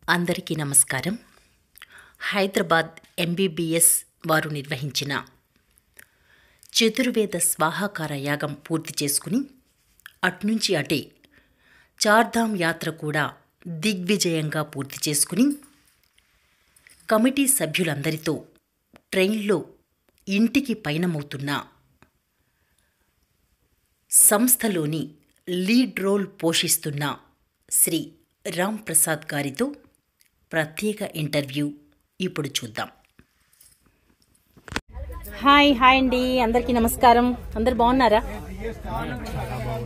అందరికీ నమస్కారం. హైదరాబాద్ ఎంబీబీఎస్ వారు నిర్వహించిన చతుర్వేద స్వాహాకార యాగం పూర్తి చేసుకుని అట్నుంచి అటే చార్ధామ్ యాత్ర కూడా దిగ్విజయంగా పూర్తి చేసుకుని కమిటీ సభ్యులందరితో ట్రైన్లో ఇంటికి పయనమవుతున్న సంస్థలోని లీడ్ రోల్ పోషిస్తున్న శ్రీ రామ్ ప్రసాద్ గారితో ప్రత్యేక ఇంటర్వ్యూ ఇప్పుడు చూద్దాం. హాయ్ అండి, అందరికీ నమస్కారం. అందరు బాగున్నారా?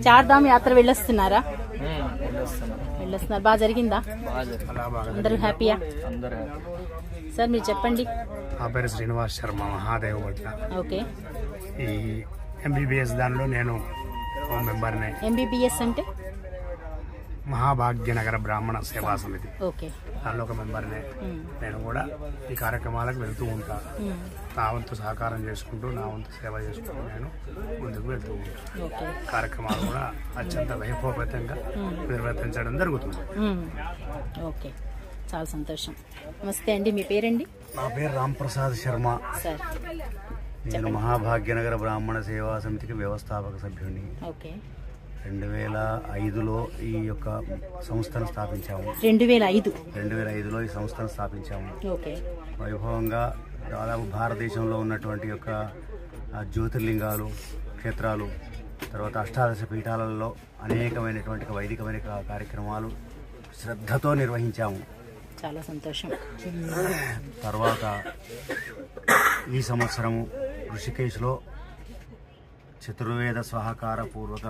చార్ధామ్ యాత్ర వెళ్ళొస్తున్నారా? బాగా జరిగిందా? అందరూ హ్యాపీయా? సార్ మీరు చెప్పండి. నా పేరు శ్రీనివాస్ శర్మ, మహాదేవ్ భట్ల. ఓకే. ఈ ఎంబీబీఎస్ దానిలో నేను మెంబర్ని. ఎంబీబీఎస్ అంటే మహాభాగ్యనగర బ్రాహ్మణ సేవా సమితి. ఓకే. దానిలో ఒక మెంబర్నే. నేను కూడా ఈ కార్యక్రమాలకు వెళ్తూ ఉంటా. నా వంతు సహకారం చేసుకుంటూ, నా వంతు సేవ చేసుకుంటూ నేను ముందుకు వెళ్తూ ఉంటాను. కార్యక్రమాలు కూడా అత్యంత వైభవపేతంగా నిర్వర్తించడం జరుగుతుంది. ఓకే, చాలా సంతోషం. నమస్తే అండి, మీ పేరండి? నా పేరు రామ్ ప్రసాద్ శర్మ. సార్, నేను మహాభాగ్యనగర బ్రాహ్మణ సేవా సమితికి వ్యవస్థాపక సభ్యుడిని. ఓకే. 2005లో ఈ యొక్క సంస్థను స్థాపించాము. 2005లో ఈ సంస్థను స్థాపించాము. ఓకే. వైభవంగా దాదాపు భారతదేశంలో ఉన్నటువంటి యొక్క జ్యోతిర్లింగాలు, క్షేత్రాలు, తర్వాత అష్టాదశ పీఠాలలో అనేకమైనటువంటి వైదికమైన కార్యక్రమాలు శ్రద్ధతో నిర్వహించాము. చాలా సంతోషం. తర్వాత ఈ సంవత్సరము ఋషికేశ్లో చతుర్వేద స్వాహాకార పూర్వక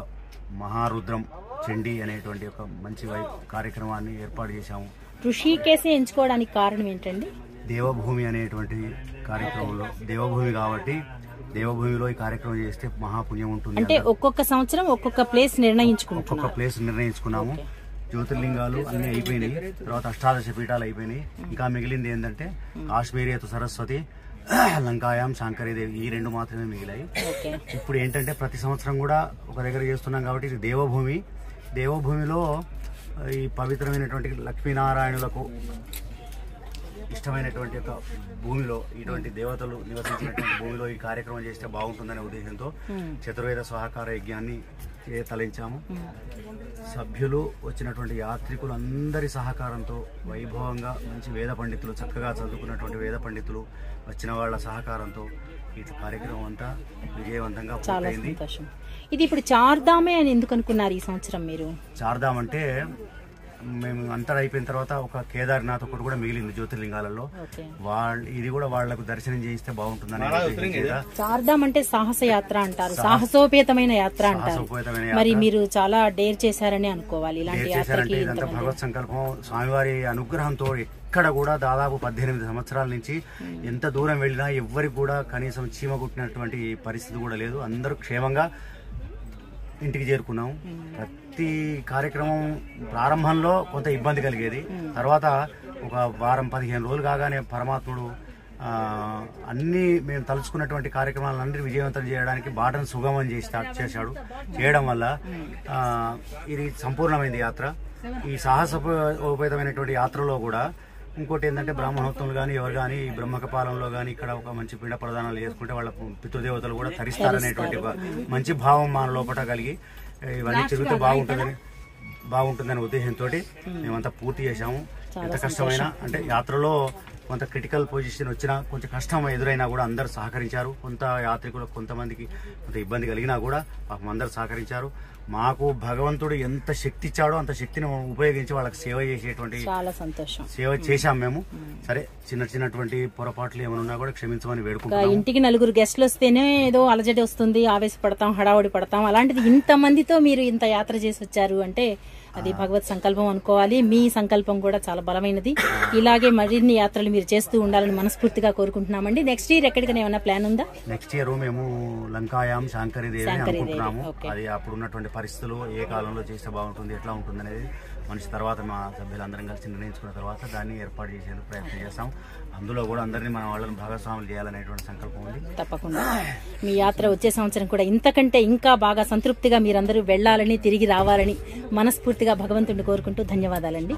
మహారుద్రం చండీ అనేటువంటి ఒక మంచి కార్యక్రమాన్ని ఏర్పాటు చేశాము. ఋషికేశ్ ఎంచుకోవడానికి కారణం ఏంటండి? దేవభూమి అనేటువంటి కార్యక్రమంలో, దేవభూమి కాబట్టి దేవభూమిలో ఈ కార్యక్రమం చేస్తే మహాపుణ్యం ఉంటుంది. అంటే ఒక్కొక్క సంవత్సరం ఒక్కొక్క ప్లేస్ నిర్ణయించుకున్నాము. జ్యోతిర్లింగాలు అన్ని అయిపోయినాయి. తర్వాత అష్టాదశ పీఠాలు అయిపోయినాయి. ఇంకా మిగిలింది ఏంటంటే కాశ్మీరియతు సరస్వతి, లంకాయాం శాంకరీదేవి, ఈ రెండు మాత్రమే మిగిలాయి. ఇప్పుడు ఏంటంటే ప్రతి సంవత్సరం కూడా ఒక దగ్గర చేస్తున్నాం కాబట్టి ఇది దేవభూమి. దేవభూమిలో ఈ పవిత్రమైనటువంటి లక్ష్మీనారాయణులకు ఇష్టమైనటువంటి ఒక భూమిలో, ఇటువంటి దేవతలు నివసించినటువంటి భూమిలో ఈ కార్యక్రమం చేస్తే బాగుంటుందనే ఉద్దేశంతో చతుర్వేద స్వాహాకార యజ్ఞాన్ని తలించాము. సభ్యులు, వచ్చినటువంటి యాత్రికులు అందరి సహకారంతో వైభవంగా మంచి వేద పండితులు, చక్కగా చదువుకున్నటువంటి వేద పండితులు వచ్చిన వాళ్ళ సహకారంతో ఈ కార్యక్రమం అంతా విజయవంతంగా పూర్తయింది. ఇది ఇప్పుడు చార్ధామే అని ఎందుకు అనుకున్నారు ఈ సంవత్సరం మీరు? చార్ధామ్ అంటే మేము అంతా అయిపోయిన తర్వాత ఒక కేదార్నాథ్ ఒకటి కూడా మిగిలింది జ్యోతిర్లింగాలలో. ఇది కూడా వాళ్లకు దర్శనం చేయిస్తే బాగుంటుందని. చార్ధామ్ అంటే సాహస యాత్ర అంటారు, సాహసోపేతమైన యాత్ర అంటారు. మరి మీరు చాలా డేర్ చేశారని అనుకోవాలి. ఇలాంటి యాత్రకి ఇదంతా భగవత్ సంకల్పం, స్వామివారి అనుగ్రహంతో. ఎక్కడ కూడా దాదాపు 18 సంవత్సరాల నుంచి ఎంత దూరం వెళ్ళినా ఎవ్వరికి కూడా కనీసం చీమ కుట్టినటువంటి పరిస్థితి కూడా లేదు. అందరూ క్షేమంగా ఇంటికి చేరుకున్నాం. ప్రతి కార్యక్రమం ప్రారంభంలో కొంత ఇబ్బంది కలిగేది. తర్వాత ఒక వారం 15 రోజులు కాగానే పరమాత్ముడు అన్ని మేము తలుచుకున్నటువంటి కార్యక్రమాలన్నీ విజయవంతం చేయడానికి బాటను సుగమం చేశాడు. చేయడం వల్ల ఇది సంపూర్ణమైంది యాత్ర. ఈ సాహసోపేతమైనటువంటి యాత్రలో కూడా ఇంకోటి ఏంటంటే బ్రాహ్మణోత్తములు కానీ ఎవరు కానీ ఈ బ్రహ్మకపాలంలో కానీ ఇక్కడ ఒక మంచి పిండ ప్రదానాలు చేసుకుంటే వాళ్ళ పితృదేవతలు కూడా తరిస్తారనేటువంటి మంచి భావం మన లోపల కలిగి ఇవన్నీ తిరిగితే బాగుంటుందనే ఉద్దేశంతో మేమంతా పూర్తి చేశాము. ఎంత కష్టమైనా, అంటే యాత్రలో కొంత క్రిటికల్ పొజిషన్ వచ్చినా, కొంచెం కష్టం ఎదురైనా కూడా అందరు సహకరించారు. కొంత యాత్రికులకు కొంతమందికి కొంత ఇబ్బంది కలిగినా కూడా పాపం అందరు సహకరించారు. మాకు భగవంతుడు ఎంత శక్తి ఇచ్చాడో అంత శక్తిని ఉపయోగించి వాళ్ళకి సేవ చేసేటువంటి సేవ చేశాం మేము. సరే, చిన్నటువంటి పొరపాట్లు ఏమైనా కూడా క్షమించమని వేడుకుంటాం. ఇంటికి 4 గెస్టులు వస్తేనే ఏదో అలజడి వస్తుంది, ఆవేశపడతాం, హడావుడి పడతాం. అలాంటిది ఇంతమందితో మీరు ఇంత యాత్ర చేసి వచ్చారు అంటే అది భగవత్ సంకల్పం అనుకోవాలి. మీ సంకల్పం కూడా చాలా బలమైనది. ఇలాగే మరిన్ని యాత్రలు మీరు చేస్తూ ఉండాలని మనస్ఫూర్తిగా కోరుకుంటున్నామండి. నెక్స్ట్ ఇయర్ ఎక్కడికైనా ఏమైనా ప్లాన్ ఉందా? నెక్స్ట్ ఇయర్ మేము లంకాయాం శాంకరీదేవి అనుకుంటున్నాము. అది అప్పుడు ఉన్నటువంటి పరిస్థితులు, ఏ కాలంలో చేస్తే బాగుంటుంది, ఎట్లా ఉంటుంది అనేది మనిషి తర్వాత మా సభ్యులందరం కలిసి నిర్ణయించుకున్న తర్వాత దాన్ని ఏర్పాటు చేసేందుకు ప్రయత్నం చేస్తాం. అందులో కూడా అందరినీ మన వాళ్ళని భాగస్వాములు చేయాలనేటువంటి సంకల్పం ఉంది. తప్పకుండా మీ యాత్ర వచ్చే సంవత్సరం కూడా ఇంతకంటే ఇంకా బాగా సంతృప్తిగా మీరందరూ వెళ్లాలని, తిరిగి రావాలని మనస్ఫూర్తిగా భగవంతుడిని కోరుకుంటూ ధన్యవాదాలండి.